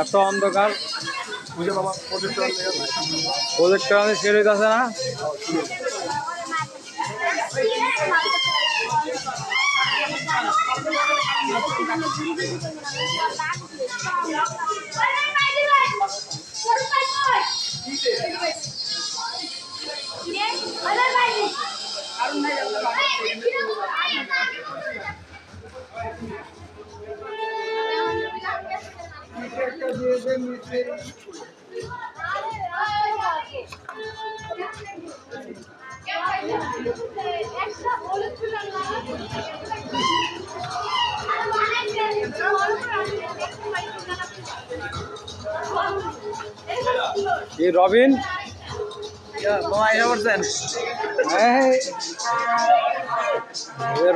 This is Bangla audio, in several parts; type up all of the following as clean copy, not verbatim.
এত অন্ধকার প্রজেক্টর শেষ হইতেছে না। রবিন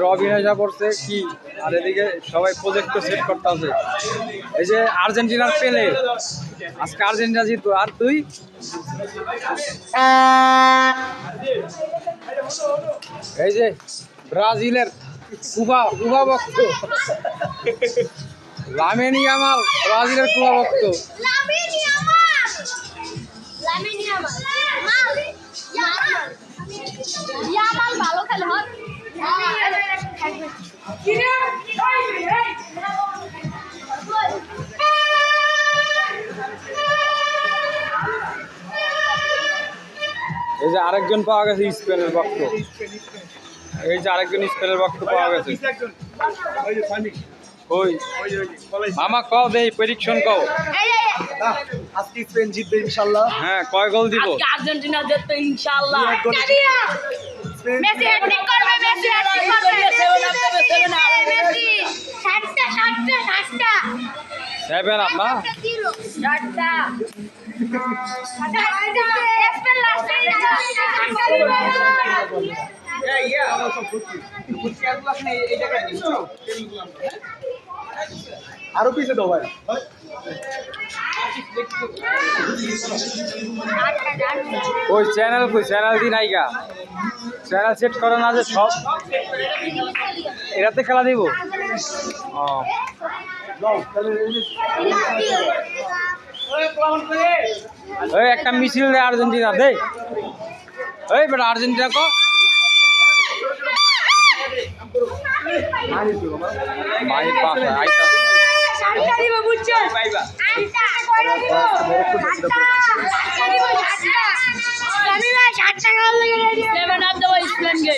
রবিন এসে পড়ছে কি, আর এদিকে সবাই প্রজেক্টর সেট করতে আছে। এই যে আর্জেন্টিনার পেলে, আজকে আর্জেন্টিনা জিতবো। আর তুই এই যে ব্রাজিলের কুবা ভক্ত লামিন ইয়ামাল, ব্রাজিলের কুবা ভক্ত। ভালো খেলে এই যে আরেকজন পাওয়া গেছে স্পেনের ভক্ত, এই যে আরেকজন স্পেনের ভক্ত পাওয়া গেছে। ওই মামা কও দেই প্রেডিকশন কও। আজকে স্পেন জিতবে ইনশাআল্লাহ। হ্যাঁ, কয় গোল দিব? আজকে আর্জেন্টিনা জিতবে ইনশাআল্লাহ। মেসি হ্যাট্রিক করবে, মেসি হ্যাট্রিক করবে, মেসি 60টা 7 আপ না 60টা স্পেন লাস্টে আরো পিছে দাও ভাই। ওই চ্যানেল কই, চ্যানেল দি নাইগা, চ্যানেল সেট করো না যে সব এরাতে খেলা দিব। ওই একটা মিছিল দে আর্জেন্টিনা দে, ওই বেটা আর্জেন্টিনা কো মাই পাশে আইতা শান্তা দিব বুঝছো পাইবা আইতা কইরা দিব শান্তা দিব শান্তা আমি ভাই শান্তা কল লাগে রেডি 7 আপ দাও স্পেন গে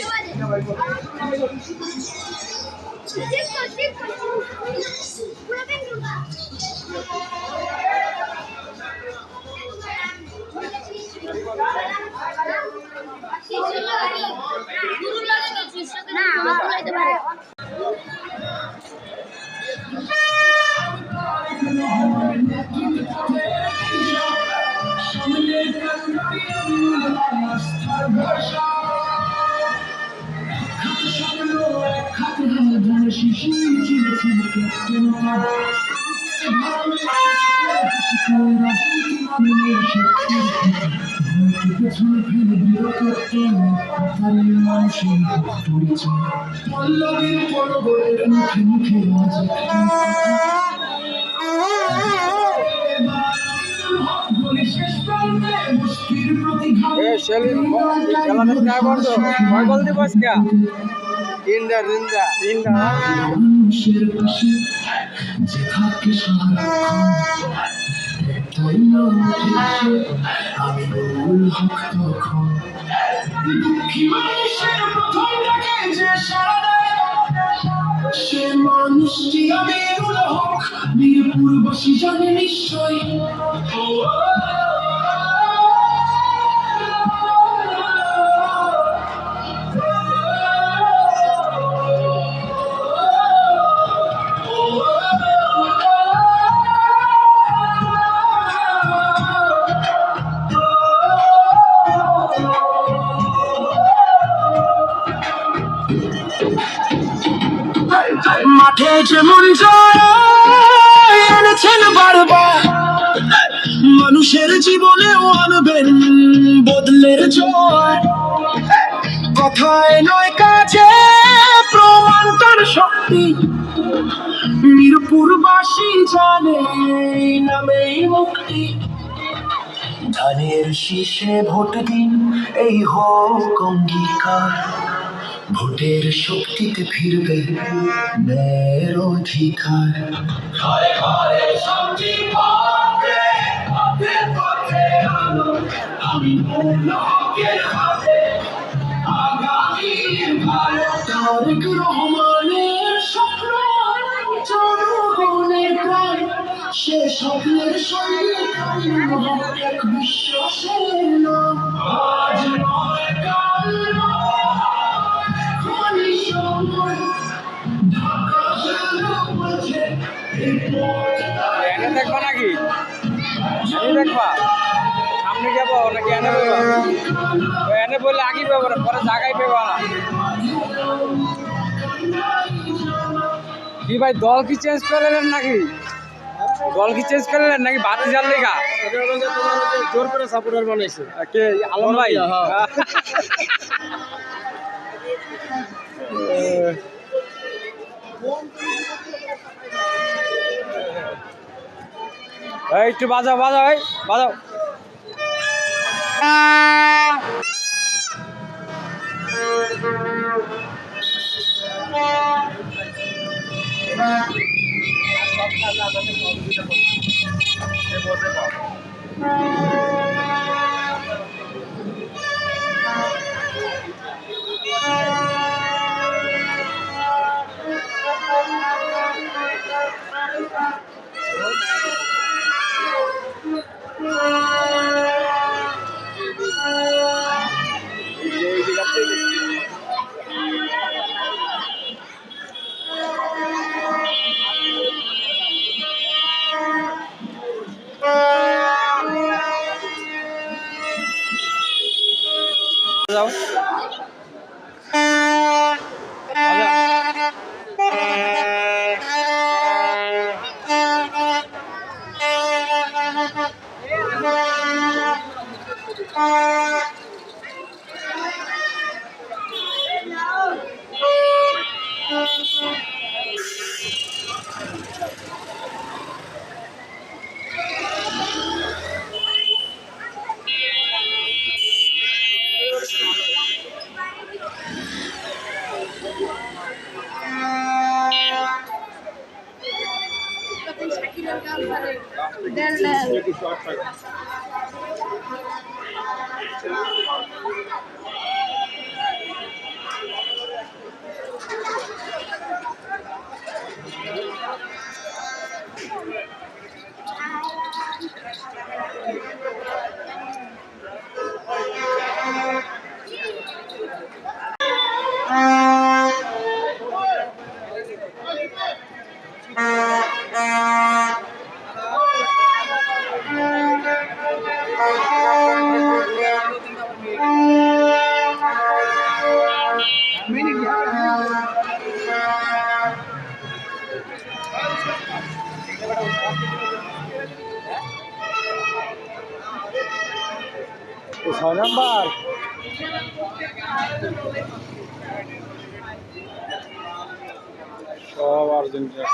গুরু লাগে তো শিষ্যকে না আমার লাইতে পারে সে মানুষটি আমি হোক বীরপুরবাসী জানে নিশ্চয় মাঠে যেমন জয় এনেছেন বারবার মানুষের জীবনেও আনবেন বদলের জয় কথায় নয় কাজে প্রমাণ তার শক্তি মিরপুরবাসী জানে এই নামেই মুক্তি। ধানের শীষে ভোট দিন, এই হোক অঙ্গীকার। ভোটের শক্তিতে ফিরবে ন্যায়ের অধিকার। ঘরে ঘরে শান্তি পাবে, পথে পথে আলো। আমি হকের হাতে আগামীর ভারত। তারেক রহমানের স্বপ্ন, জনগণের প্রাণ। সে স্বপ্নের সঙ্গে এক বিশ্বাসের নাম। আজ নয় কাল খনি সময় ঢাকা শহর মাঝে এই পথ এনে দেখবা নাকি? এনে দেখবা সামনে যাবো নাকি এনে বলবা? এনে বললে আগে পাবো না, পরে জায়গায় পেবা না। কি ভাই দল কি চেঞ্জ করলেন নাকি? দল কি চেঞ্জ করলেন নাকি বাতি জাল লেগা? জোর করে সাপোর্টার বানাইছে। কে আলম ভাই? এই একটু বাজাও বাজাও, এই বাজাও। যাও ছয় নাম্বার সব আর্জেন্টিনা।